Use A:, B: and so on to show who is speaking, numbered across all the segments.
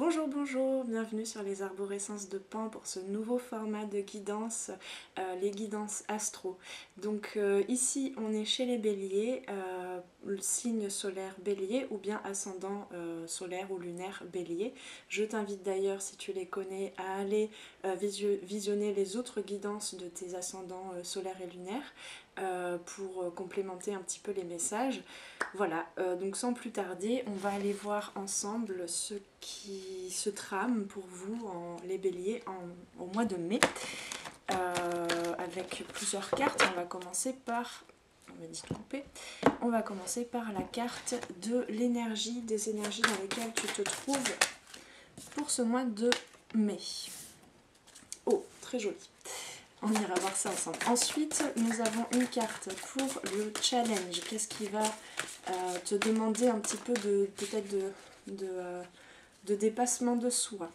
A: Bonjour, bonjour, bienvenue sur les arborescences de Pan pour ce nouveau format de guidance, les guidances astro. Donc ici on est chez les béliers, le signe solaire bélier ou bien ascendant solaire ou lunaire bélier. Je t'invite d'ailleurs, si tu les connais, à aller visionner les autres guidances de tes ascendants solaires et lunaires pour complémenter un petit peu les messages. Voilà, donc sans plus tarder, on va aller voir ensemble ce qui se trame pour vous, les béliers, au mois de mai, avec plusieurs cartes. On va commencer par... On va commencer par la carte de l'énergie, des énergies dans lesquelles tu te trouves pour ce mois de mai. Oh, très joli. On ira voir ça ensemble. Ensuite, nous avons une carte pour le challenge. Qu'est-ce qui va te demander un petit peu peut-être de dépassement de soi,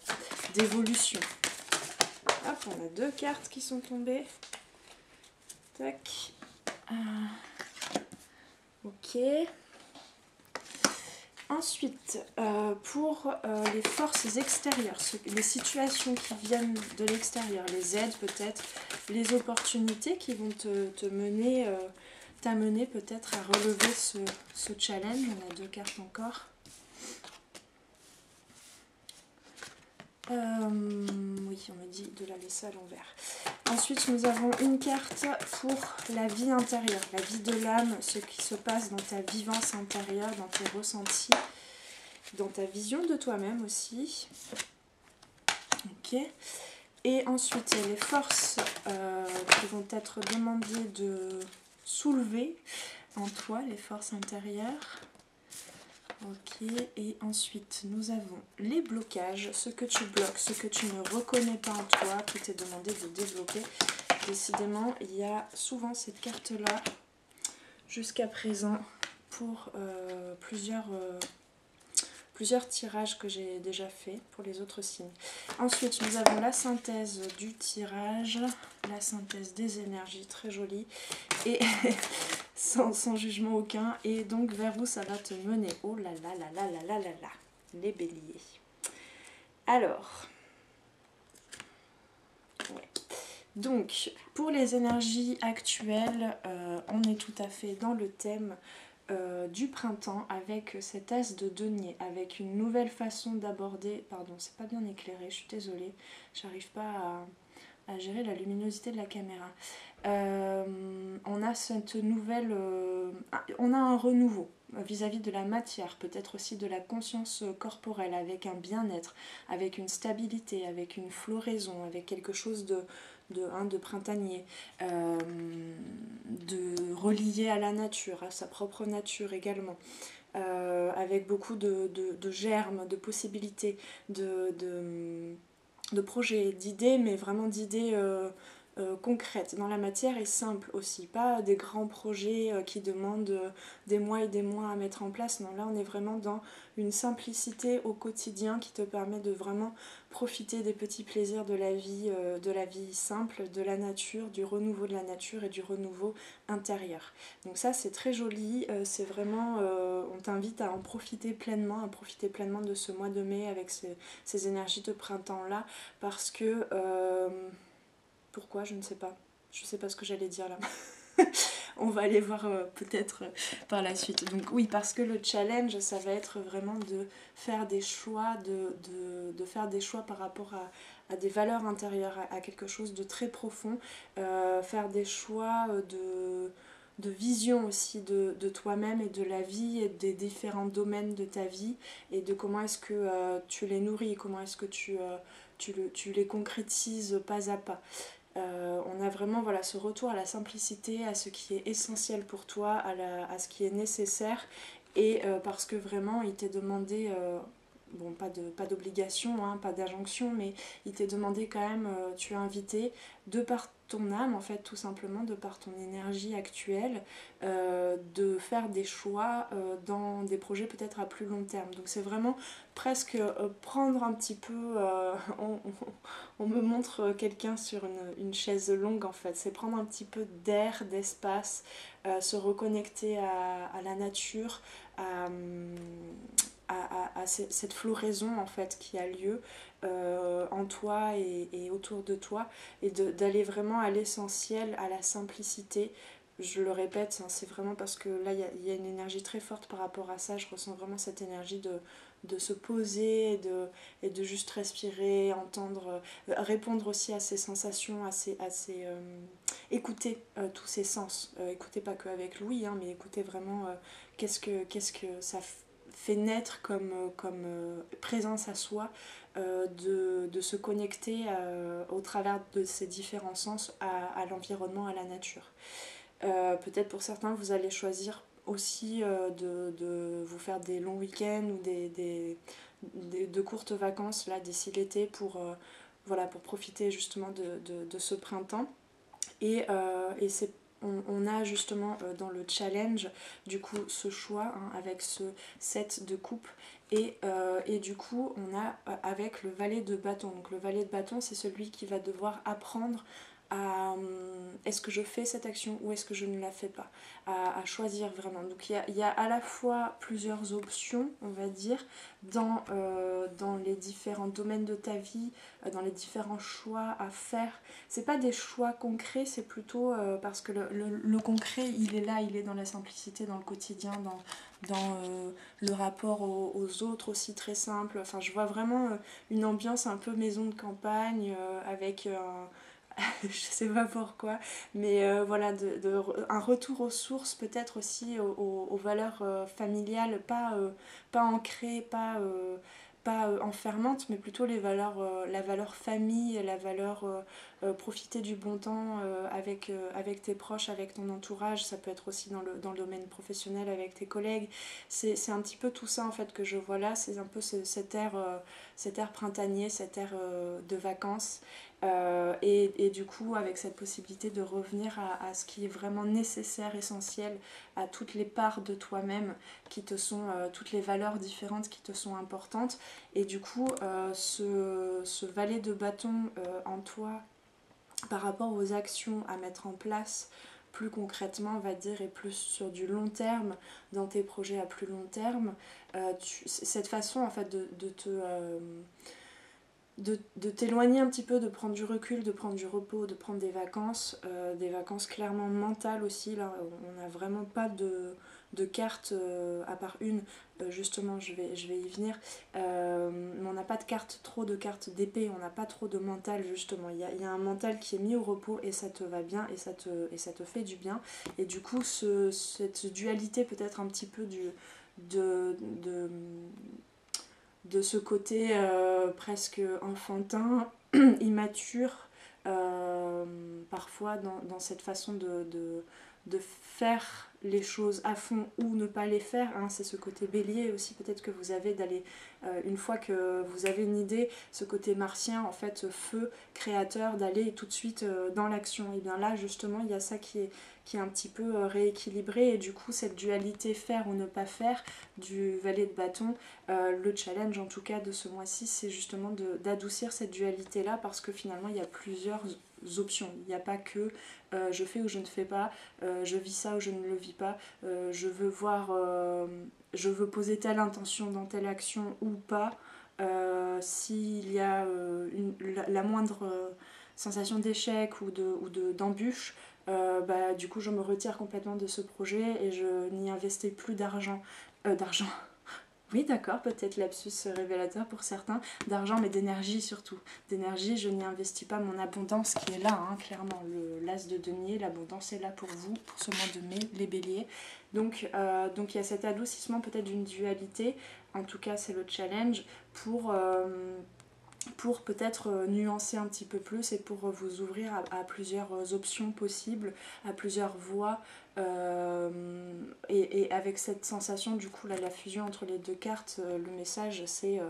A: d'évolution. Hop, on a deux cartes qui sont tombées. Tac. Ok. Ensuite, pour les forces extérieures, les situations qui viennent de l'extérieur, les aides peut-être, les opportunités qui vont te mener, t'amener peut-être à relever ce challenge. On a deux cartes encore. Oui, on me dit de la laisser à l'envers. Ensuite, nous avons une carte pour la vie intérieure, la vie de l'âme, ce qui se passe dans ta vivance intérieure, dans tes ressentis, dans ta vision de toi-même aussi. Ok. Et ensuite, il y a les forces qui vont être demandées de soulever en toi, les forces intérieures. Ok, et ensuite nous avons les blocages, ce que tu bloques, ce que tu ne reconnais pas en toi, qui t'est demandé de développer. Décidément, il y a souvent cette carte-là jusqu'à présent pour plusieurs tirages que j'ai déjà fait pour les autres signes. Ensuite, nous avons la synthèse du tirage, la synthèse des énergies, très jolie, et sans jugement aucun. Et donc, vers où ça va te mener? Oh là là là là là là là là, les béliers. Alors, ouais. Donc, pour les énergies actuelles, on est tout à fait dans le thème du printemps avec cet as de denier, avec une nouvelle façon d'aborder. Pardon, c'est pas bien éclairé, je suis désolée, j'arrive pas à gérer la luminosité de la caméra. On a cette nouvelle, on a un renouveau vis-à-vis de la matière, peut-être aussi de la conscience corporelle, avec un bien-être, avec une stabilité, avec une floraison, avec quelque chose de printanier, de relié à la nature, à sa propre nature également. Avec beaucoup de germes, de possibilités, de projets, d'idées, mais vraiment d'idées concrètes dans la matière et simples aussi. Pas des grands projets qui demandent des mois et des mois à mettre en place. Non, là on est vraiment dans une simplicité au quotidien qui te permet de vraiment profiter des petits plaisirs de la vie simple, de la nature, du renouveau de la nature et du renouveau intérieur. Donc ça c'est très joli, c'est vraiment, on t'invite à en profiter pleinement, à profiter pleinement de ce mois de mai avec ces énergies de printemps là, parce que pourquoi, je ne sais pas, je sais pas ce que j'allais dire là. On va aller voir peut-être par la suite. Donc oui, parce que le challenge, ça va être vraiment de faire des choix, de faire des choix par rapport à des valeurs intérieures, à quelque chose de très profond, faire des choix de vision aussi de toi-même et de la vie et des différents domaines de ta vie et de comment est-ce que tu les nourris, comment est-ce que tu les concrétises pas à pas. On a vraiment voilà, ce retour à la simplicité, à ce qui est essentiel pour toi, à ce qui est nécessaire, et parce que vraiment il t'est demandé, bon pas d'obligation, hein, pas d'injonction, mais il t'est demandé quand même, tu es invité de par ton âme en fait, tout simplement, de par ton énergie actuelle, de faire des choix dans des projets peut-être à plus long terme. Donc c'est vraiment presque prendre un petit peu, on me montre quelqu'un sur une chaise longue en fait, c'est prendre un petit peu d'air, d'espace, se reconnecter à la nature, à cette floraison en fait qui a lieu en toi et autour de toi, et d'aller vraiment à l'essentiel, à la simplicité. Je le répète, hein, c'est vraiment parce que là il y a une énergie très forte par rapport à ça, je ressens vraiment cette énergie de se poser et de juste respirer, entendre, répondre aussi à ses sensations, écouter tous ses sens. Écouter pas que avec l'ouïe, hein, mais écouter vraiment qu'est-ce que ça fait naître comme présence à soi, de se connecter au travers de ces différents sens à l'environnement, à la nature. Peut-être pour certains, vous allez choisir aussi de vous faire des longs week-ends ou de courtes vacances là d'ici l'été voilà, pour profiter justement de ce printemps. Et on a justement dans le challenge du coup ce choix, hein, avec ce set de coupe et du coup on a avec le valet de bâton. Donc le valet de bâton, c'est celui qui va devoir apprendre à est-ce que je fais cette action ou est-ce que je ne la fais pas, à choisir vraiment. Donc il y a à la fois plusieurs options, on va dire, dans les différents domaines de ta vie, dans les différents choix à faire. C'est pas des choix concrets, c'est plutôt parce que le concret il est là, il est dans la simplicité, dans le quotidien, dans le rapport aux autres aussi très simple. Enfin, je vois vraiment une ambiance un peu maison de campagne avec je sais pas pourquoi, mais voilà, un retour aux sources, peut-être aussi aux valeurs familiales, pas ancrées, pas enfermantes, mais plutôt la valeur famille, la valeur profiter du bon temps avec tes proches, avec ton entourage. Ça peut être aussi dans le domaine professionnel avec tes collègues. C'est un petit peu tout ça en fait que je vois là, c'est un peu cet air printanier, cet air de vacances. Et du coup, avec cette possibilité de revenir à ce qui est vraiment nécessaire, essentiel, à toutes les parts de toi-même qui te sont, toutes les valeurs différentes qui te sont importantes. Et du coup, ce valet de bâton en toi, par rapport aux actions à mettre en place plus concrètement, on va dire, et plus sur du long terme, dans tes projets à plus long terme, cette façon en fait de t'éloigner un petit peu, de prendre du recul, de prendre du repos, de prendre des vacances clairement mentales aussi. Là, on n'a vraiment pas de cartes, à part une, justement, je vais y venir, mais on n'a pas de cartes, trop de cartes d'épée, on n'a pas trop de mental, justement. Il y a un mental qui est mis au repos et ça te va bien et ça te fait du bien. Et du coup, cette dualité peut-être un petit peu de, de de ce côté presque enfantin, immature, parfois dans cette façon de faire les choses à fond ou ne pas les faire, hein. C'est ce côté bélier aussi peut-être que vous avez d'aller, une fois que vous avez une idée, ce côté martien en fait, feu créateur, d'aller tout de suite dans l'action. Et bien là justement il y a ça qui est un petit peu rééquilibré, et du coup cette dualité faire ou ne pas faire du valet de bâton, le challenge en tout cas de ce mois-ci, c'est justement d'adoucir cette dualité là, parce que finalement il y a plusieurs options, il n'y a pas que je fais ou je ne fais pas, je vis ça ou je ne le vis pas, je veux poser telle intention dans telle action ou pas, s'il y a la moindre sensation d'échec d'embûche, bah, du coup je me retire complètement de ce projet et je n'y investis plus d'argent. Oui, d'accord, peut-être lapsus révélateur pour certains, d'argent, mais d'énergie surtout. D'énergie, je n'y investis pas mon abondance qui est là, hein, clairement. L'as de denier, l'abondance est là pour vous, pour ce mois de mai, les béliers. Donc il y a cet adoucissement peut-être d'une dualité, en tout cas c'est le challenge, pour peut-être nuancer un petit peu plus et pour vous ouvrir à plusieurs options possibles, à plusieurs voies, et avec cette sensation du coup là, la fusion entre les deux cartes, le message c'est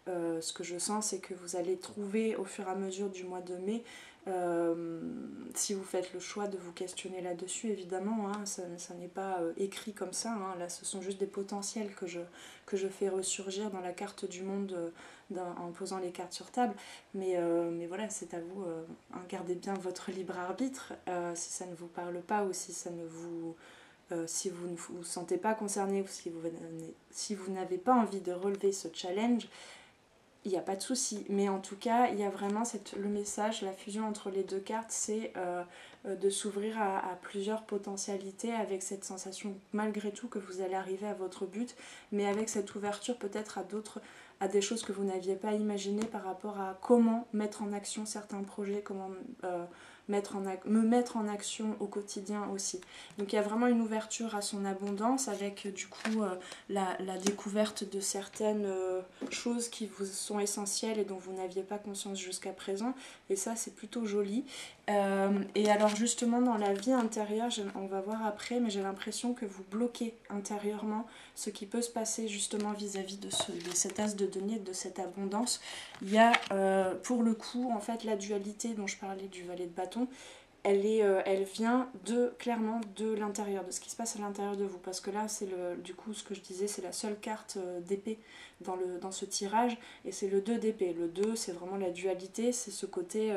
A: ce que je sens, c'est que vous allez trouver au fur et à mesure du mois de mai, si vous faites le choix de vous questionner là-dessus évidemment, hein, ça n'est pas écrit comme ça, hein, là ce sont juste des potentiels que je fais ressurgir dans la carte du monde, en posant les cartes sur table, mais voilà, c'est à vous, hein, gardez bien votre libre arbitre, si ça ne vous parle pas ou si ça ne vous si vous ne vous sentez pas concerné ou si vous n'avez pas envie de relever ce challenge, il n'y a pas de souci. Mais en tout cas, il y a vraiment le message, la fusion entre les deux cartes, c'est de s'ouvrir à plusieurs potentialités avec cette sensation malgré tout que vous allez arriver à votre but, mais avec cette ouverture peut-être à des choses que vous n'aviez pas imaginées par rapport à comment mettre en action certains projets, comment me mettre en action au quotidien aussi. Donc il y a vraiment une ouverture à son abondance avec du coup la découverte de certaines choses qui vous sont essentielles et dont vous n'aviez pas conscience jusqu'à présent, et ça c'est plutôt joli. Et alors justement dans la vie intérieure, on va voir après, mais j'ai l'impression que vous bloquez intérieurement ce qui peut se passer justement vis-à-vis de cet as de denier, de cette abondance. Il y a pour le coup en fait la dualité dont je parlais du valet de bâton, elle vient clairement de l'intérieur, de ce qui se passe à l'intérieur de vous. Parce que là, c'est du coup, ce que je disais, c'est la seule carte d'épée dans ce tirage. Et c'est le 2 d'épée. Le 2, c'est vraiment la dualité, c'est ce côté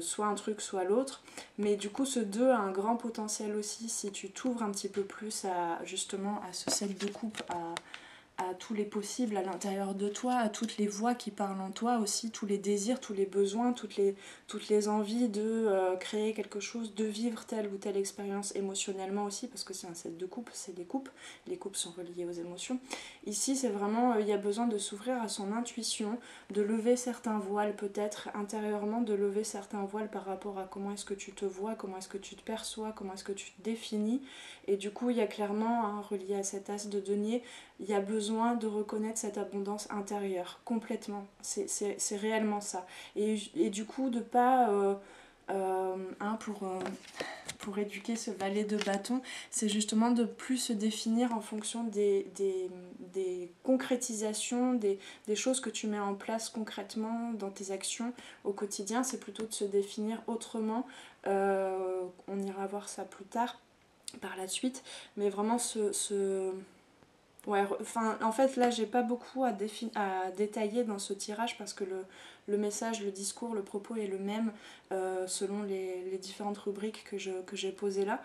A: soit un truc, soit l'autre. Mais du coup, ce 2 a un grand potentiel aussi si tu t'ouvres un petit peu plus justement à ce set de coupe, à tous les possibles à l'intérieur de toi, à toutes les voix qui parlent en toi aussi, tous les désirs, tous les besoins, toutes les envies de créer quelque chose, de vivre telle ou telle expérience émotionnellement aussi, parce que c'est un set de coupes, c'est des coupes, les coupes sont reliées aux émotions. Ici, c'est vraiment, il y a besoin de s'ouvrir à son intuition, de lever certains voiles peut-être intérieurement, de lever certains voiles par rapport à comment est-ce que tu te vois, comment est-ce que tu te perçois, comment est-ce que tu te définis. Et du coup, il y a clairement, relié à cet as de denier, il y a besoin de reconnaître cette abondance intérieure, complètement. C'est réellement ça. Et du coup, de pas... pour éduquer ce valet de bâton, c'est justement de plus se définir en fonction des concrétisations, des choses que tu mets en place concrètement dans tes actions au quotidien. C'est plutôt de se définir autrement. On ira voir ça plus tard, par la suite. Mais vraiment ouais, enfin, en fait, là, j'ai pas beaucoup à détailler dans ce tirage parce que le message, le discours, le propos est le même selon les différentes rubriques que j'ai posées là.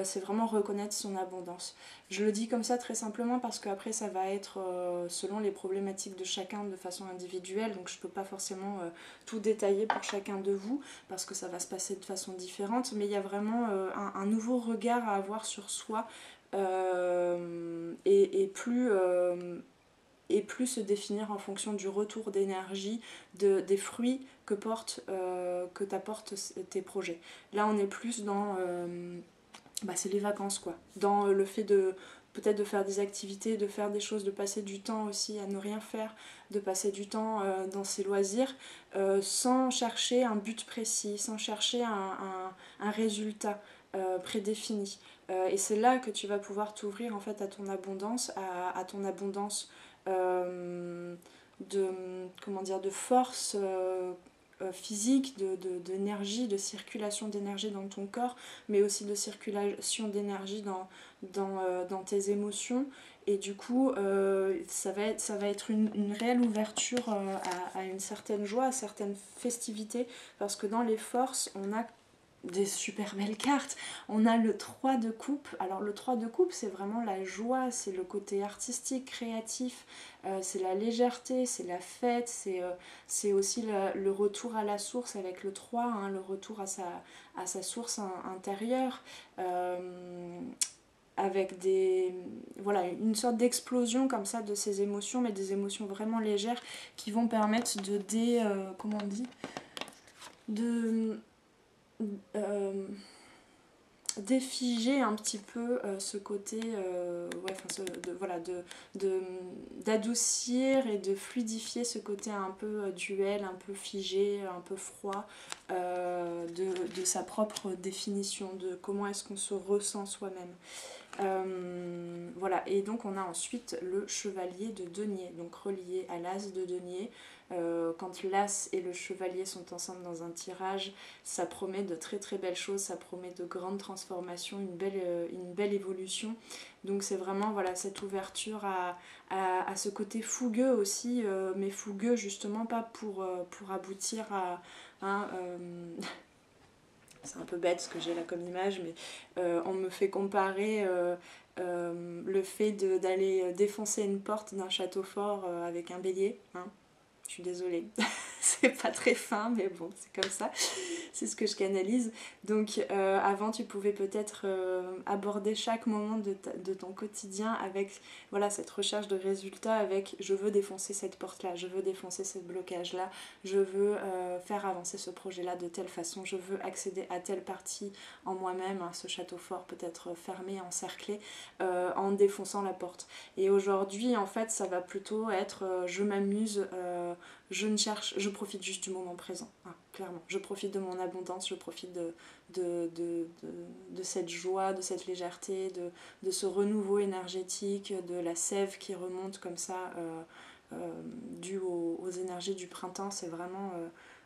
A: C'est vraiment reconnaître son abondance. Je le dis comme ça très simplement parce qu'après, ça va être selon les problématiques de chacun de façon individuelle. Donc, je peux pas forcément tout détailler pour chacun de vous parce que ça va se passer de façon différente. Mais il y a vraiment un nouveau regard à avoir sur soi et plus se définir en fonction du retour d'énergie, des fruits que t'apportent tes projets. Là, on est plus dans... c'est les vacances, quoi. Dans le fait de peut-être de faire des activités, de faire des choses, de passer du temps aussi à ne rien faire, de passer du temps dans ses loisirs, sans chercher un but précis, sans chercher un résultat prédéfini. Et c'est là que tu vas pouvoir t'ouvrir en fait à ton abondance, à ton abondance de, comment dire, de force physique, d'énergie, de circulation d'énergie dans ton corps, mais aussi de circulation d'énergie dans tes émotions. Et du coup, ça va être une réelle ouverture à une certaine joie, à certaines festivités, parce que dans les forces, on a des super belles cartes. On a le 3 de coupe. Alors le 3 de coupe, c'est vraiment la joie, c'est le côté artistique, créatif, c'est la légèreté, c'est la fête, c'est aussi le retour à la source avec le 3, hein, le retour à sa source intérieure. Avec une sorte d'explosion comme ça de ces émotions, mais des émotions vraiment légères qui vont permettre comment on dit, de défiger un petit peu ce côté d'adoucir et de fluidifier ce côté un peu duel, un peu figé, un peu froid de sa propre définition de comment est-ce qu'on se ressent soi-même. Voilà, et donc on a ensuite le chevalier de denier, donc relié à l'as de denier. Quand l'as et le chevalier sont ensemble dans un tirage, ça promet de très très belles choses, ça promet de grandes transformations, une belle évolution. Donc c'est vraiment cette ouverture à ce côté fougueux aussi, mais fougueux justement pas pour aboutir à c'est un peu bête ce que j'ai là comme image, mais on me fait comparer le fait d'aller défoncer une porte d'un château fort avec un bélier, hein. Je suis désolée, c'est pas très fin, mais bon, c'est comme ça, c'est ce que je canalise. Donc avant, tu pouvais peut-être aborder chaque moment de ton quotidien avec voilà, cette recherche de résultats, avec je veux défoncer cette porte-là, je veux défoncer ce blocage-là, je veux faire avancer ce projet-là de telle façon, je veux accéder à telle partie en moi-même, hein, ce château fort peut-être fermé, encerclé, en défonçant la porte. Et aujourd'hui, en fait, ça va plutôt être je m'amuse, je profite juste du moment présent, hein, clairement. Je profite de mon abondance, je profite de cette joie, de cette légèreté, de ce renouveau énergétique, de la sève qui remonte comme ça, due aux énergies du printemps. C'est vraiment,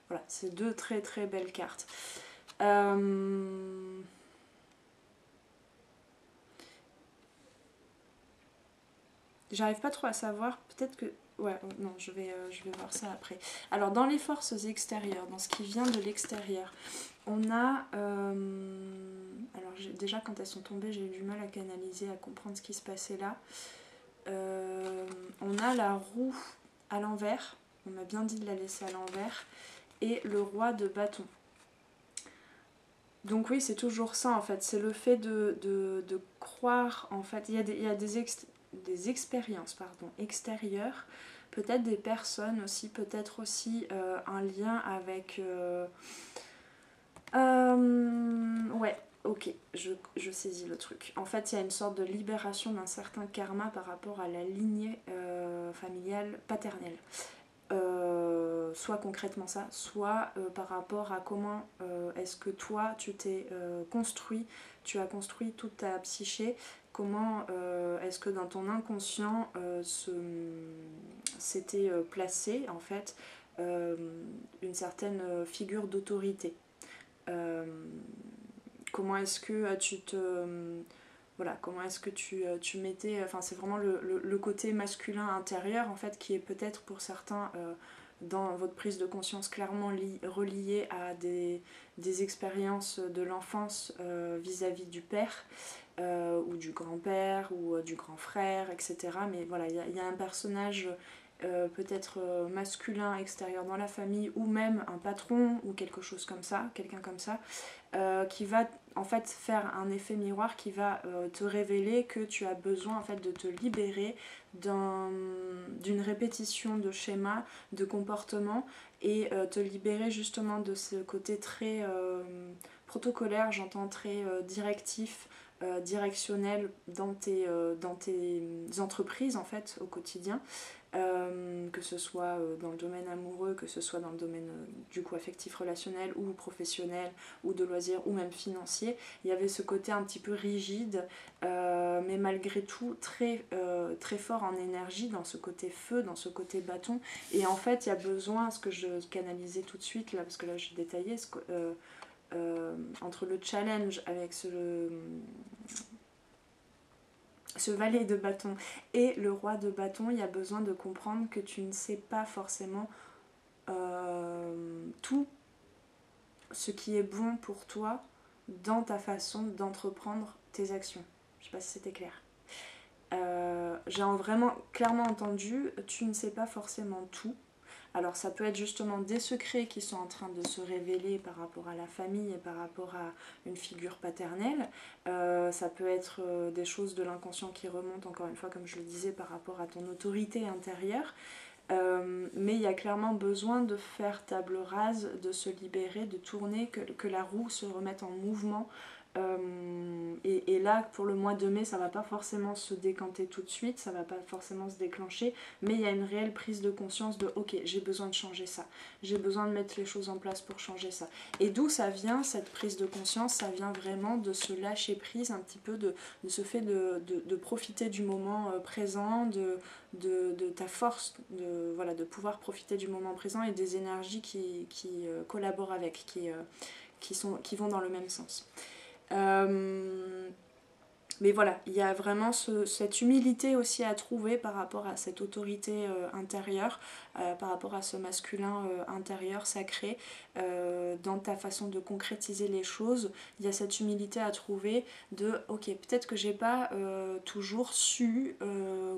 A: voilà, c'est deux très très belles cartes. J'arrive pas trop à savoir, peut-être que... Ouais, non, je vais voir ça après. Alors, dans les forces extérieures, dans ce qui vient de l'extérieur, on a... alors, déjà, quand elles sont tombées, j'ai eu du mal à canaliser, à comprendre ce qui se passait là. On a la roue à l'envers, on m'a bien dit de la laisser à l'envers, et le roi de bâton. Donc oui, c'est toujours ça en fait, c'est le fait de croire en fait, il y a des expériences extérieures, peut-être des personnes aussi, peut-être aussi un lien avec... ouais, ok, je saisis le truc. En fait, il y a une sorte de libération d'un certain karma par rapport à la lignée familiale paternelle. Soit concrètement ça, soit par rapport à comment est-ce que toi tu t'es construit, tu as construit toute ta psyché, comment est-ce que dans ton inconscient s'était placé en fait une certaine figure d'autorité. Comment est-ce que tu te... voilà, comment est-ce que tu mettais... Enfin, c'est vraiment le côté masculin intérieur, en fait, qui est peut-être pour certains, dans votre prise de conscience, clairement relié à des expériences de l'enfance vis-à-vis du père, ou du grand-père, ou du grand frère, etc. Mais voilà, il y a un personnage... peut-être masculin extérieur dans la famille, ou même un patron ou quelque chose comme ça, quelqu'un comme ça, qui va en fait faire un effet miroir, qui va te révéler que tu as besoin en fait de te libérer d'une répétition de schémas, de comportements, et te libérer justement de ce côté très protocolaire, j'entends très directif, directionnel dans tes entreprises en fait au quotidien. Que ce soit dans le domaine amoureux, que ce soit dans le domaine du coup affectif relationnel ou professionnel ou de loisirs ou même financier, il y avait ce côté un petit peu rigide, mais malgré tout très, très fort en énergie, dans ce côté feu, dans ce côté bâton. Et en fait il y a besoin, ce que je canalisais tout de suite là, parce que là je détaillais, entre le challenge avec ce valet de bâton et le roi de bâton, il y a besoin de comprendre que tu ne sais pas forcément tout ce qui est bon pour toi dans ta façon d'entreprendre tes actions. Je sais pas si c'était clair. J'ai vraiment clairement entendu, tu ne sais pas forcément tout. Alors ça peut être justement des secrets qui sont en train de se révéler par rapport à la famille et par rapport à une figure paternelle. Ça peut être des choses de l'inconscient qui remontent, encore une fois, comme je le disais, par rapport à ton autorité intérieure. Mais il y a clairement besoin de faire table rase, de se libérer, de tourner, que la roue se remette en mouvement. Et là, pour le mois de mai, ça va pas forcément se décanter tout de suite, ça va pas forcément se déclencher, mais il y a une réelle prise de conscience de ok, j'ai besoin de changer ça, j'ai besoin de mettre les choses en place pour changer ça. Et d'où ça vient cette prise de conscience? Ça vient vraiment de se lâcher prise un petit peu, de ce fait de profiter du moment présent, de ta force, voilà, de pouvoir profiter du moment présent et des énergies qui collaborent avec, qui vont dans le même sens. Mais voilà, il y a vraiment cette humilité aussi à trouver par rapport à cette autorité intérieure, par rapport à ce masculin intérieur sacré, dans ta façon de concrétiser les choses. Il y a cette humilité à trouver de ok, peut-être que j'ai pas toujours su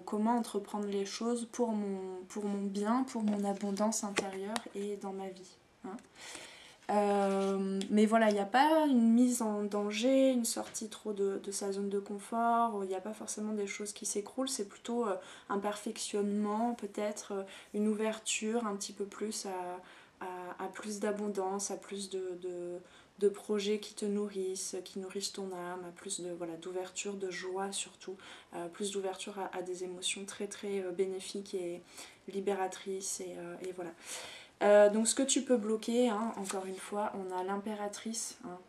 A: comment entreprendre les choses pour mon bien, pour mon abondance intérieure et dans ma vie. Hein. Mais voilà, il n'y a pas une mise en danger, une sortie trop de sa zone de confort, il n'y a pas forcément des choses qui s'écroulent, c'est plutôt un perfectionnement, peut-être une ouverture un petit peu plus à plus d'abondance, à plus de projets qui te nourrissent, qui nourrissent ton âme, à plus voilà, d'ouverture, de joie surtout, plus d'ouverture à des émotions très très bénéfiques et libératrices et voilà. Donc ce que tu peux bloquer, hein, encore une fois, on a l'impératrice, hein,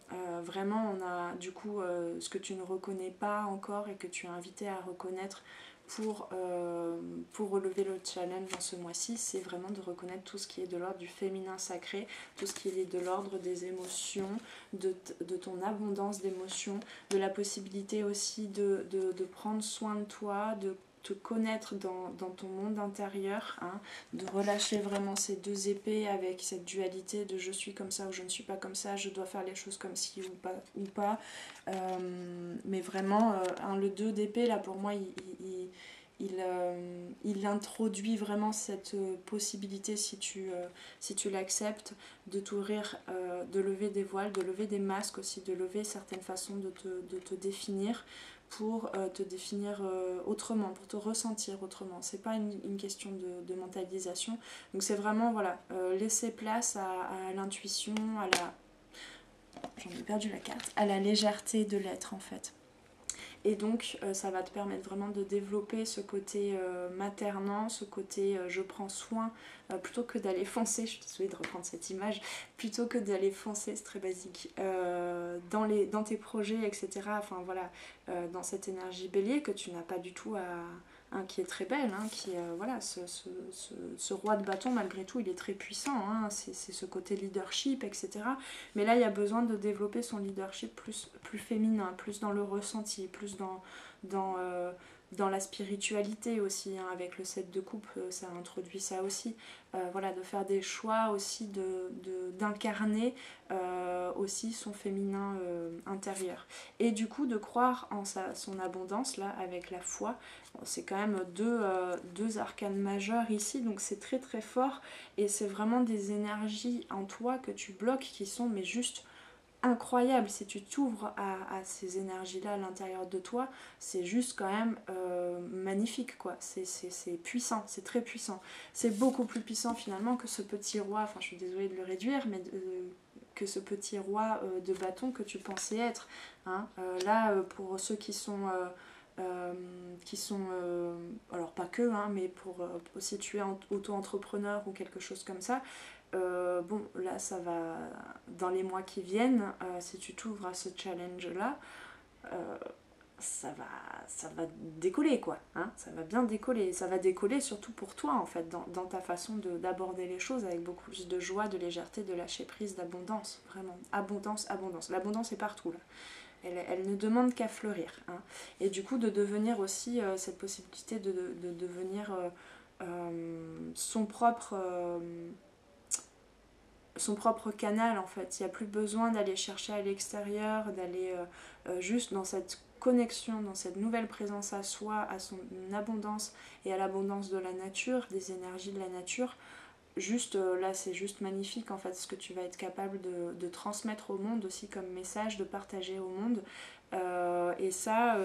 A: vraiment on a du coup ce que tu ne reconnais pas encore et que tu es invité à reconnaître pour relever le challenge dans ce mois-ci, c'est vraiment de reconnaître tout ce qui est de l'ordre du féminin sacré, tout ce qui est de l'ordre des émotions, de ton abondance d'émotions, de la possibilité aussi de prendre soin de toi, de te connaître dans ton monde intérieur, hein, de relâcher vraiment ces deux épées avec cette dualité de je suis comme ça ou je ne suis pas comme ça, je dois faire les choses comme ci ou pas. Mais vraiment, le 2 d'épée, là pour moi, il introduit vraiment cette possibilité, si tu l'acceptes, de t'ouvrir, de lever des voiles, de lever des masques aussi, de lever certaines façons de te définir pour te définir autrement, pour te ressentir autrement. C'est pas une question de mentalisation. Donc c'est vraiment voilà, laisser place à l'intuition, à la... J'en ai perdu la carte. À la légèreté de l'être en fait. Et donc ça va te permettre vraiment de développer ce côté maternant, ce côté je prends soin, plutôt que d'aller foncer, je suis désolée de reprendre cette image, plutôt que d'aller foncer, c'est très basique, dans tes projets, etc. Enfin voilà, dans cette énergie bélier que tu n'as pas du tout à... Hein, qui est très belle, hein, qui voilà, ce roi de bâton malgré tout il est très puissant, hein, c'est ce côté leadership, etc. Mais là il y a besoin de développer son leadership plus féminin, plus dans le ressenti, plus dans la spiritualité aussi, hein, avec le 7 de coupe, ça introduit ça aussi. Voilà, de faire des choix aussi, d'incarner aussi son féminin intérieur. Et du coup, de croire en son abondance, là, avec la foi. C'est quand même deux arcanes majeures ici, donc c'est très très fort. Et c'est vraiment des énergies en toi que tu bloques qui sont, mais juste incroyable. Si tu t'ouvres à ces énergies-là à l'intérieur de toi, c'est juste quand même magnifique, quoi. C'est puissant, c'est très puissant. C'est beaucoup plus puissant finalement que ce petit roi, enfin je suis désolée de le réduire, mais que ce petit roi de bâton que tu pensais être. Hein. Là, pour ceux qui sont... alors pas que, hein, mais si tu es auto-entrepreneur ou quelque chose comme ça, bon, là ça va, dans les mois qui viennent, si tu t'ouvres à ce challenge-là, euh, ça va décoller quoi, hein, ça va bien décoller, ça va décoller surtout pour toi en fait, dans ta façon d'aborder les choses avec beaucoup plus de joie, de légèreté, de lâcher prise, d'abondance, vraiment, abondance, abondance, l'abondance est partout là. Elle ne demande qu'à fleurir. Hein. Et du coup, de devenir aussi cette possibilité de devenir son propre canal en fait. Il n'y a plus besoin d'aller chercher à l'extérieur, d'aller juste dans cette connexion, dans cette nouvelle présence à soi, à son abondance et à l'abondance de la nature, des énergies de la nature. Juste là c'est juste magnifique en fait ce que tu vas être capable de transmettre au monde aussi comme message, de partager au monde. Et ça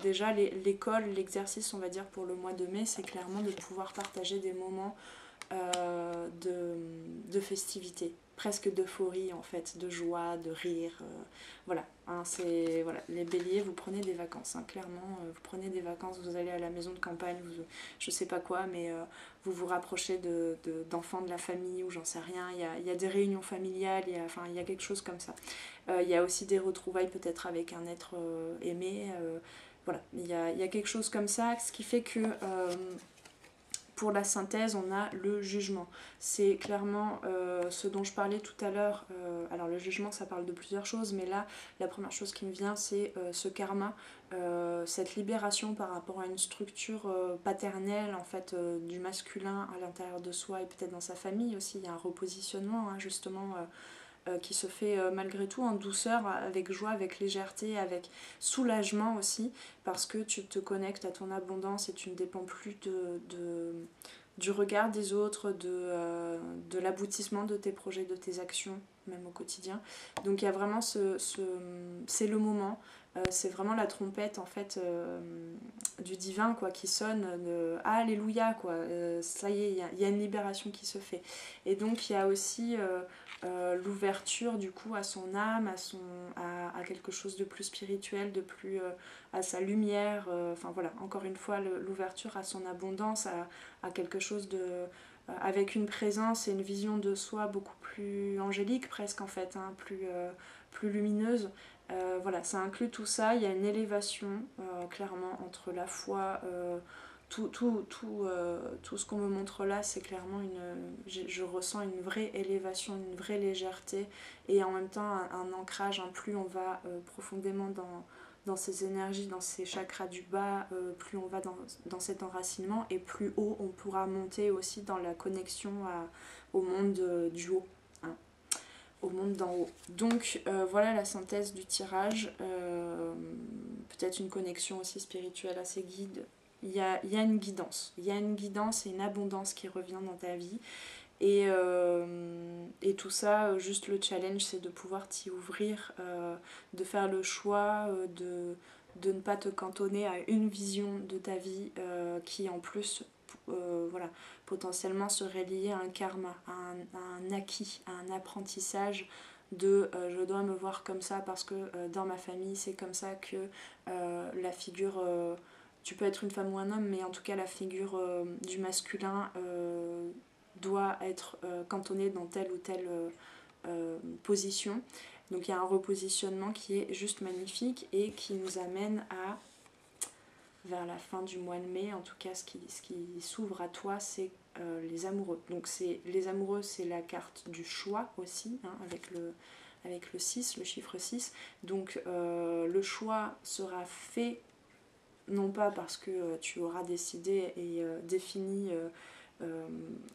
A: déjà l'école, l'exercice on va dire pour le mois de mai, c'est clairement de pouvoir partager des moments de festivité, presque d'euphorie en fait, de joie, de rire, voilà, hein, voilà, les béliers vous prenez des vacances, hein, clairement, vous prenez des vacances, vous allez à la maison de campagne, je sais pas quoi, mais vous vous rapprochez d'enfants de la famille ou j'en sais rien, il y a des réunions familiales, il y a quelque chose comme ça, il y a aussi des retrouvailles peut-être avec un être aimé, voilà, il y a quelque chose comme ça, ce qui fait que pour la synthèse, on a le jugement. C'est clairement ce dont je parlais tout à l'heure. Alors le jugement, ça parle de plusieurs choses, mais là, la première chose qui me vient, c'est ce karma, cette libération par rapport à une structure paternelle, en fait, du masculin à l'intérieur de soi et peut-être dans sa famille aussi. Il y a un repositionnement, hein, justement, qui se fait malgré tout en douceur, avec joie, avec légèreté, avec soulagement aussi, parce que tu te connectes à ton abondance et tu ne dépends plus du regard des autres, de l'aboutissement de tes projets, de tes actions, même au quotidien. Donc il y a vraiment c'est le moment, c'est vraiment la trompette en fait du divin quoi, qui sonne, alléluia quoi, ça y est, il y a une libération qui se fait. Et donc il y a aussi l'ouverture du coup à son âme, à quelque chose de plus spirituel, de plus à sa lumière, enfin voilà, encore une fois l'ouverture à son abondance, à quelque chose de avec une présence et une vision de soi beaucoup plus angélique presque en fait, hein, plus lumineuse. Voilà, ça inclut tout ça, il y a une élévation clairement entre la foi, tout ce qu'on me montre là, c'est clairement je ressens une vraie élévation, une vraie légèreté et en même temps un ancrage, plus on va profondément dans ces énergies, dans ces chakras du bas, plus on va dans cet enracinement et plus haut on pourra monter aussi dans la connexion au monde du haut, hein, au monde d'en haut. Donc voilà la synthèse du tirage, peut-être une connexion aussi spirituelle à ses guides. Il y a une guidance, il y a une guidance et une abondance qui revient dans ta vie. Et tout ça, juste le challenge, c'est de pouvoir t'y ouvrir, de faire le choix de ne pas te cantonner à une vision de ta vie qui en plus voilà, potentiellement serait liée à un karma, à un acquis, à un apprentissage de je dois me voir comme ça parce que dans ma famille c'est comme ça que la figure tu peux être une femme ou un homme, mais en tout cas la figure du masculin doit être cantonnée dans telle ou telle position. Donc il y a un repositionnement qui est juste magnifique et qui nous amène à, vers la fin du mois de mai, en tout cas ce qui s'ouvre à toi, c'est les amoureux. Donc les amoureux, c'est la carte du choix aussi, hein, avec le 6, le chiffre 6. Donc le choix sera fait non pas parce que tu auras décidé et défini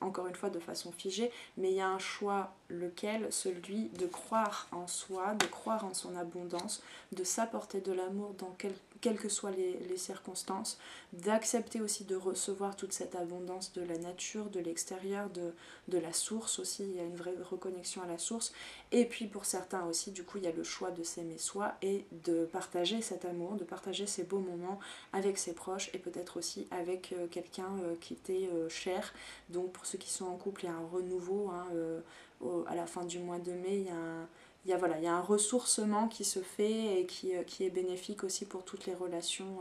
A: encore une fois de façon figée, mais il y a un choix, lequel, celui de croire en soi, de croire en son abondance, de s'apporter de l'amour dans quelles que soient les circonstances, d'accepter aussi de recevoir toute cette abondance de la nature, de l'extérieur, de la source aussi, il y a une vraie reconnexion à la source, et puis pour certains aussi, du coup, il y a le choix de s'aimer soi et de partager cet amour, de partager ces beaux moments avec ses proches et peut-être aussi avec quelqu'un qui t'est cher. Donc pour ceux qui sont en couple, il y a un renouveau, hein, à la fin du mois de mai, il y a un ressourcement qui se fait et qui est bénéfique aussi pour toutes les relations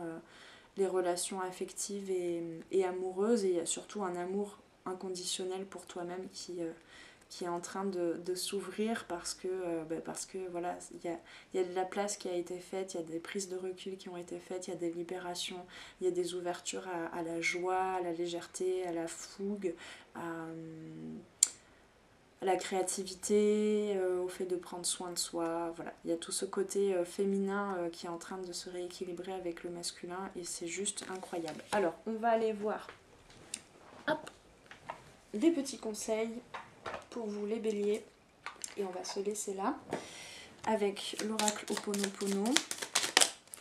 A: affectives et amoureuses, et il y a surtout un amour inconditionnel pour toi-même qui est en train de s'ouvrir parce que voilà, il y a de la place qui a été faite, il y a des prises de recul qui ont été faites, il y a des libérations, il y a des ouvertures à la joie, à la légèreté, à la fougue, à la créativité, au fait de prendre soin de soi. Voilà, il y a tout ce côté féminin qui est en train de se rééquilibrer avec le masculin et c'est juste incroyable. Alors, on va aller voir des petits conseils pour vous les béliers et on va se laisser là avec l'oracle Ho'oponopono.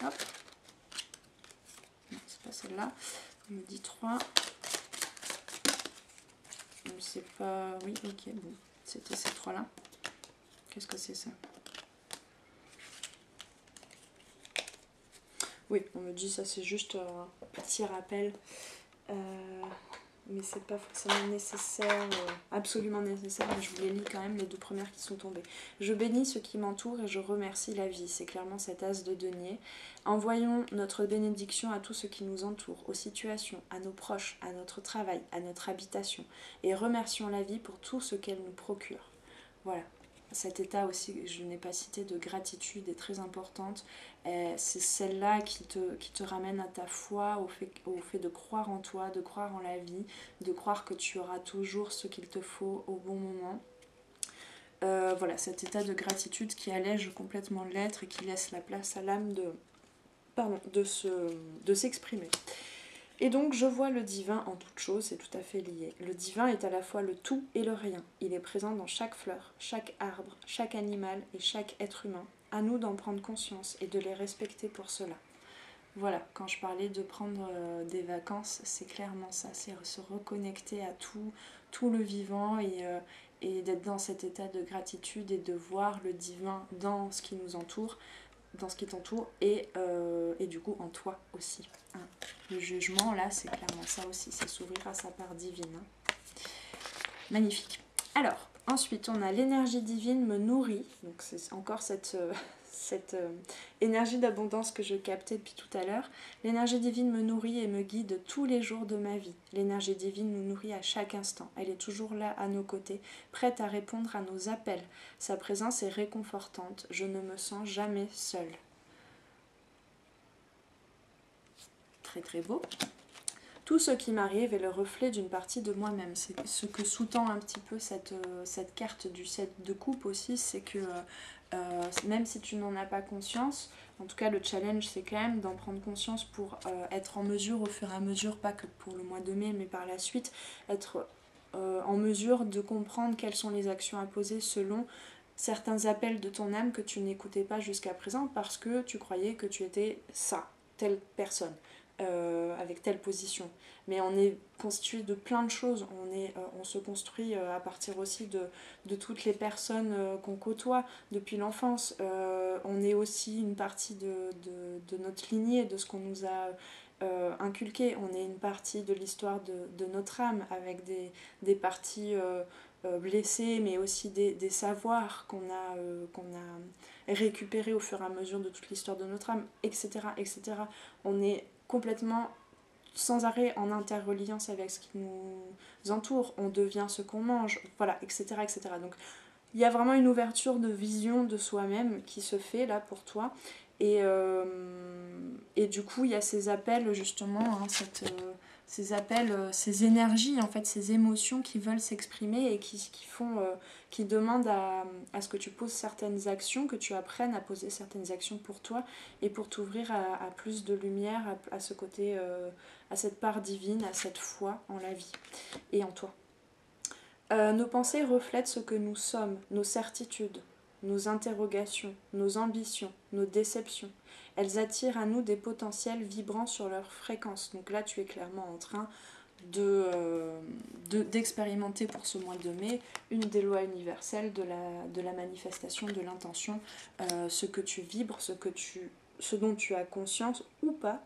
A: Hop, non, c'est pas celle-là, on me dit 3. Je sais pas, oui, ok, bon, c'était ces 3 là. Qu'est-ce que c'est ça? Oui, on me dit ça, c'est juste un petit rappel, mais c'est pas forcément nécessaire, absolument nécessaire, mais je vous les lis quand même, les 2 premières qui sont tombées. Je bénis ceux qui m'entourent et je remercie la vie. C'est clairement cet as de denier. Envoyons notre bénédiction à tout ce qui nous entoure, aux situations, à nos proches, à notre travail, à notre habitation, et remercions la vie pour tout ce qu'elle nous procure. Voilà. cet état aussi, je n'ai pas cité, de gratitude est très importante. C'est celle-là qui te ramène à ta foi, au fait de croire en toi, de croire en la vie, de croire que tu auras toujours ce qu'il te faut au bon moment. Voilà, cet état de gratitude qui allège complètement l'être et qui laisse la place à l'âme de s'exprimer. Et donc je vois le divin en toute chose, c'est tout à fait lié. Le divin est à la fois le tout et le rien. Il est présent dans chaque fleur, chaque arbre, chaque animal et chaque être humain. À nous d'en prendre conscience et de les respecter pour cela. Voilà, quand je parlais de prendre des vacances, c'est clairement ça, c'est se reconnecter à tout le vivant et d'être dans cet état de gratitude et de voir le divin dans ce qui nous entoure, dans ce qui t'entoure et du coup en toi aussi. Hein. Le jugement, là, c'est clairement ça aussi, c'est s'ouvrir à sa part divine. Hein. Magnifique. Alors, ensuite, on a l'énergie divine me nourrit. Donc, c'est encore cette énergie d'abondance que je captais depuis tout à l'heure. L'énergie divine me nourrit et me guide tous les jours de ma vie. L'énergie divine nous nourrit à chaque instant. Elle est toujours là à nos côtés, prête à répondre à nos appels. Sa présence est réconfortante. Je ne me sens jamais seule. Très très beau. Tout ce qui m'arrive est le reflet d'une partie de moi-même. C'est ce que sous-tend un petit peu cette carte du 7 de coupe aussi, c'est que même si tu n'en as pas conscience, en tout cas le challenge c'est quand même d'en prendre conscience pour être en mesure au fur et à mesure, pas que pour le mois de mai mais par la suite, être en mesure de comprendre quelles sont les actions à poser selon certains appels de ton âme que tu n'écoutais pas jusqu'à présent parce que tu croyais que tu étais ça, telle personne. Avec telle position. Mais on est constitué de plein de choses. On se construit à partir aussi de toutes les personnes qu'on côtoie depuis l'enfance. On est aussi une partie de notre lignée, de ce qu'on nous a inculqué. On est une partie de l'histoire de notre âme avec des parties blessées, mais aussi des savoirs qu'on a récupérés au fur et à mesure de toute l'histoire de notre âme, etc. etc. On est complètement sans arrêt en interreliance avec ce qui nous entoure, on devient ce qu'on mange, voilà, etc. etc. Donc il y a vraiment une ouverture de vision de soi-même qui se fait là pour toi. Et du coup, il y a ces appels justement, hein, ces appels, ces énergies, en fait, ces émotions qui veulent s'exprimer et qui demandent à ce que tu poses certaines actions, que tu apprennes à poser certaines actions pour toi et pour t'ouvrir à plus de lumière, à ce côté, à cette part divine, à cette foi en la vie et en toi. Nos pensées reflètent ce que nous sommes, nos certitudes, nos interrogations, nos ambitions, nos déceptions. Elles attirent à nous des potentiels vibrant sur leur fréquence. Donc là, tu es clairement en train d'expérimenter pour ce mois de mai une des lois universelles de la manifestation de l'intention. Ce que tu vibres, ce dont tu as conscience ou pas,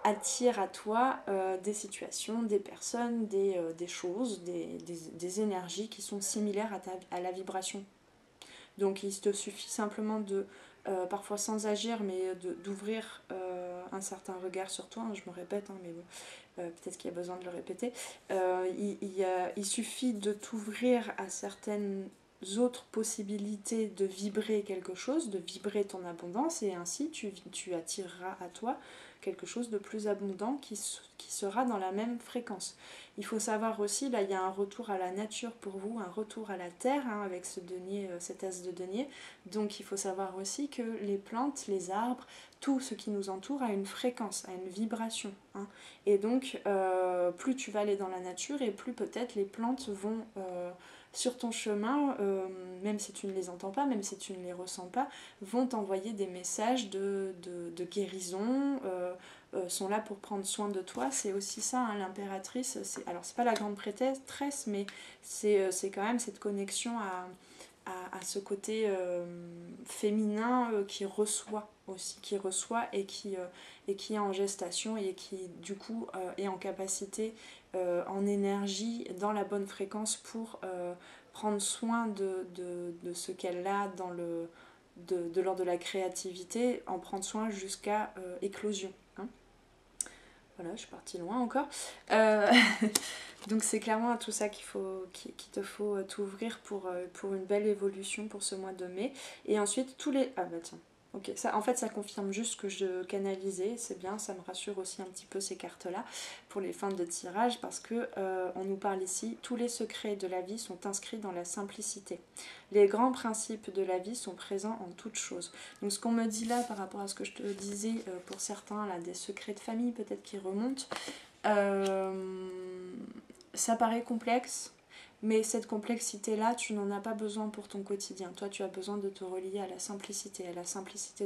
A: attire à toi des situations, des personnes, des choses, des énergies qui sont similaires à la vibration. Donc il te suffit simplement de, parfois sans agir, mais d'ouvrir un certain regard sur toi. Je me répète, hein, mais bon, peut-être qu'il y a besoin de le répéter. Il suffit de t'ouvrir à certaines autres possibilités de vibrer quelque chose, de vibrer ton abondance, et ainsi tu attireras à toi quelque chose de plus abondant qui sera dans la même fréquence. Il faut savoir aussi, là il y a un retour à la nature pour vous, un retour à la terre, hein, avec ce denier, cet as de denier. Donc il faut savoir aussi que les plantes, les arbres, tout ce qui nous entoure a une fréquence, a une vibration. Hein. Et donc plus tu vas aller dans la nature et plus peut-être les plantes vont sur ton chemin, même si tu ne les entends pas, même si tu ne les ressens pas, vont t'envoyer des messages de guérison, sont là pour prendre soin de toi. C'est aussi ça, hein, l'impératrice. Alors c'est pas la grande prêtresse, mais c'est quand même cette connexion à ce côté féminin qui reçoit aussi, qui reçoit et qui est en gestation et qui du coup est en capacité, en énergie, dans la bonne fréquence pour prendre soin de ce qu'elle a dans de l'ordre de la créativité, en prendre soin jusqu'à éclosion. Hein. Voilà, je suis partie loin encore. Donc c'est clairement à tout ça qu'il te faut t'ouvrir pour une belle évolution pour ce mois de mai. Et ensuite tous les... Ah bah tiens, ok, ça, en fait ça confirme juste ce que je canalisais, c'est bien, ça me rassure aussi un petit peu ces cartes-là pour les fins de tirage parce que on nous parle ici, tous les secrets de la vie sont inscrits dans la simplicité. Les grands principes de la vie sont présents en toutes choses. Donc ce qu'on me dit là par rapport à ce que je te disais pour certains, là, des secrets de famille peut-être qui remontent, ça paraît complexe, mais cette complexité-là, tu n'en as pas besoin pour ton quotidien. Toi, tu as besoin de te relier à la simplicité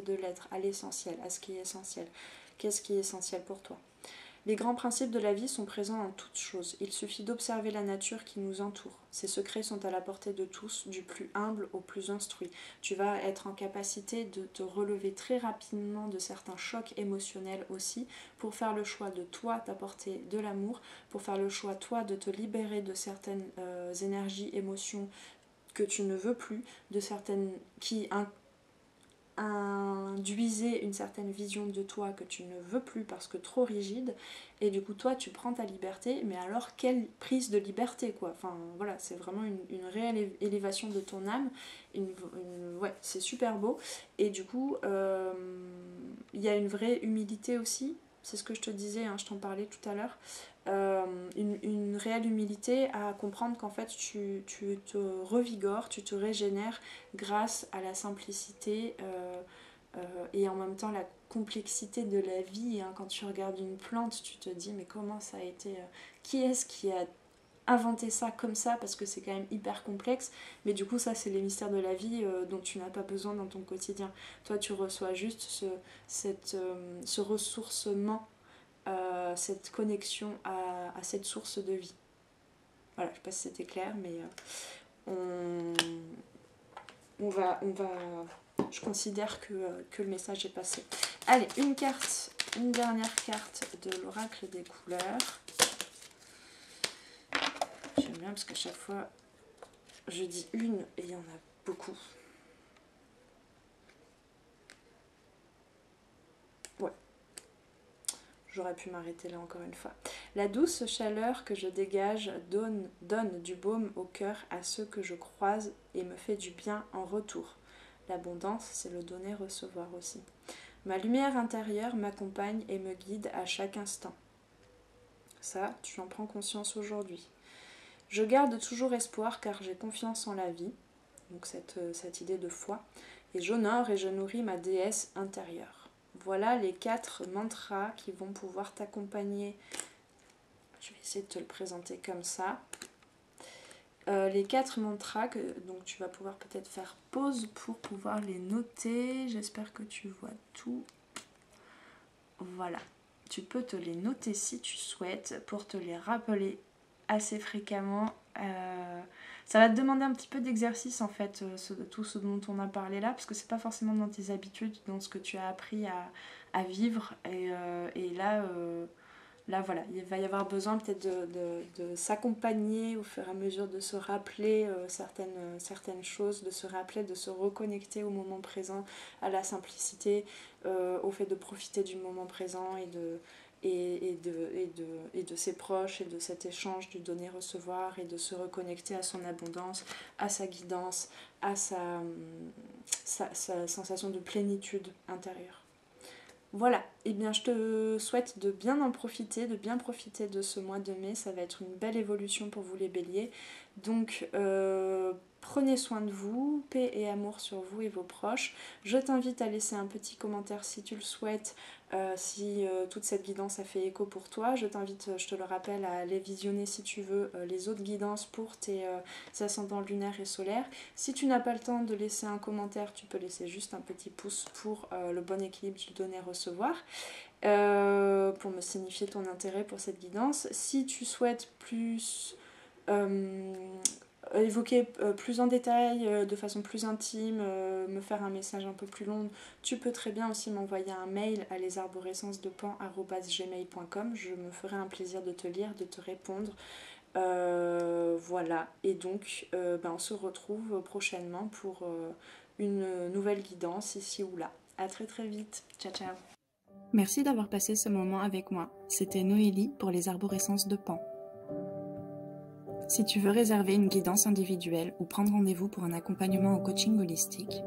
A: de l'être, à l'essentiel, à ce qui est essentiel. Qu'est-ce qui est essentiel pour toi ? Les grands principes de la vie sont présents en toutes choses. Il suffit d'observer la nature qui nous entoure. Ces secrets sont à la portée de tous, du plus humble au plus instruit. Tu vas être en capacité de te relever très rapidement de certains chocs émotionnels aussi, pour faire le choix de toi t'apporter de l'amour, pour faire le choix toi de te libérer de certaines énergies, émotions que tu ne veux plus, de certaines qui induisait une certaine vision de toi que tu ne veux plus parce que trop rigide, et du coup toi tu prends ta liberté, mais alors quelle prise de liberté quoi, enfin voilà, c'est vraiment une réelle élévation de ton âme, ouais, c'est super beau, et du coup il y a une vraie humilité aussi, c'est ce que je te disais, hein, je t'en parlais tout à l'heure, une réelle humilité à comprendre qu'en fait tu te revigores, tu te régénères grâce à la simplicité et en même temps la complexité de la vie, hein. Quand tu regardes une plante, tu te dis mais comment ça a été... qui est-ce qui a inventé ça comme ça, parce que c'est quand même hyper complexe, mais du coup ça c'est les mystères de la vie dont tu n'as pas besoin dans ton quotidien. Toi tu reçois juste ce ressourcement, cette connexion à cette source de vie. Voilà, je sais pas si c'était clair, mais on va, je considère que le message est passé. Allez, une dernière carte de l'oracle des couleurs. J'aime bien parce qu'à chaque fois, je dis une et il y en a beaucoup. Ouais, j'aurais pu m'arrêter là encore une fois. La douce chaleur que je dégage donne du baume au cœur à ceux que je croise et me fait du bien en retour. L'abondance, c'est le donner-recevoir aussi. Ma lumière intérieure m'accompagne et me guide à chaque instant. Ça, tu en prends conscience aujourd'hui. Je garde toujours espoir car j'ai confiance en la vie, donc cette idée de foi, et j'honore et je nourris ma déesse intérieure. Voilà les 4 mantras qui vont pouvoir t'accompagner. Je vais essayer de te le présenter comme ça. Les 4 mantras, donc tu vas pouvoir peut-être faire pause pour pouvoir les noter. J'espère que tu vois tout. Voilà. Tu peux te les noter si tu souhaites pour te les rappeler assez fréquemment. Ça va te demander un petit peu d'exercice en fait, tout ce dont on a parlé là, parce que c'est pas forcément dans tes habitudes, dans ce que tu as appris à vivre. Et là, voilà, il va y avoir besoin peut-être de s'accompagner au fur et à mesure, de se rappeler certaines choses, de se rappeler, de se reconnecter au moment présent, à la simplicité, au fait de profiter du moment présent et de ses proches et de cet échange du donner-recevoir et de se reconnecter à son abondance, à sa guidance, à sa sensation de plénitude intérieure. Voilà, et bien je te souhaite de bien en profiter, de bien profiter de ce mois de mai, ça va être une belle évolution pour vous les béliers. Donc prenez soin de vous, paix et amour sur vous et vos proches. Je t'invite à laisser un petit commentaire si tu le souhaites, si toute cette guidance a fait écho pour toi. Je t'invite, je te le rappelle, à aller visionner si tu veux les autres guidances pour tes ascendants lunaires et solaires. Si tu n'as pas le temps de laisser un commentaire, tu peux laisser juste un petit pouce pour le bon équilibre du donner-recevoir, pour me signifier ton intérêt pour cette guidance. Si tu souhaites plus évoquer plus en détail, de façon plus intime, me faire un message un peu plus long, tu peux très bien aussi m'envoyer un mail à lesarborescencedepan@gmail.com. Je me ferai un plaisir de te lire, de te répondre. Voilà, et donc on se retrouve prochainement pour une nouvelle guidance ici ou là. À très très vite, ciao ciao.
B: Merci d'avoir passé ce moment avec moi. C'était Noélie pour les arborescences de Pan. Si tu veux réserver une guidance individuelle ou prendre rendez-vous pour un accompagnement au coaching holistique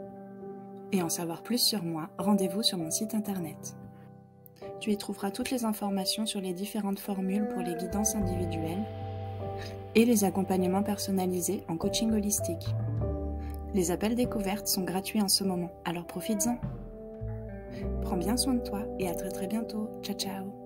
B: et en savoir plus sur moi, rendez-vous sur mon site internet. Tu y trouveras toutes les informations sur les différentes formules pour les guidances individuelles et les accompagnements personnalisés en coaching holistique. Les appels découvertes sont gratuits en ce moment, alors profites-en. Prends bien soin de toi et à très bientôt. Ciao ciao.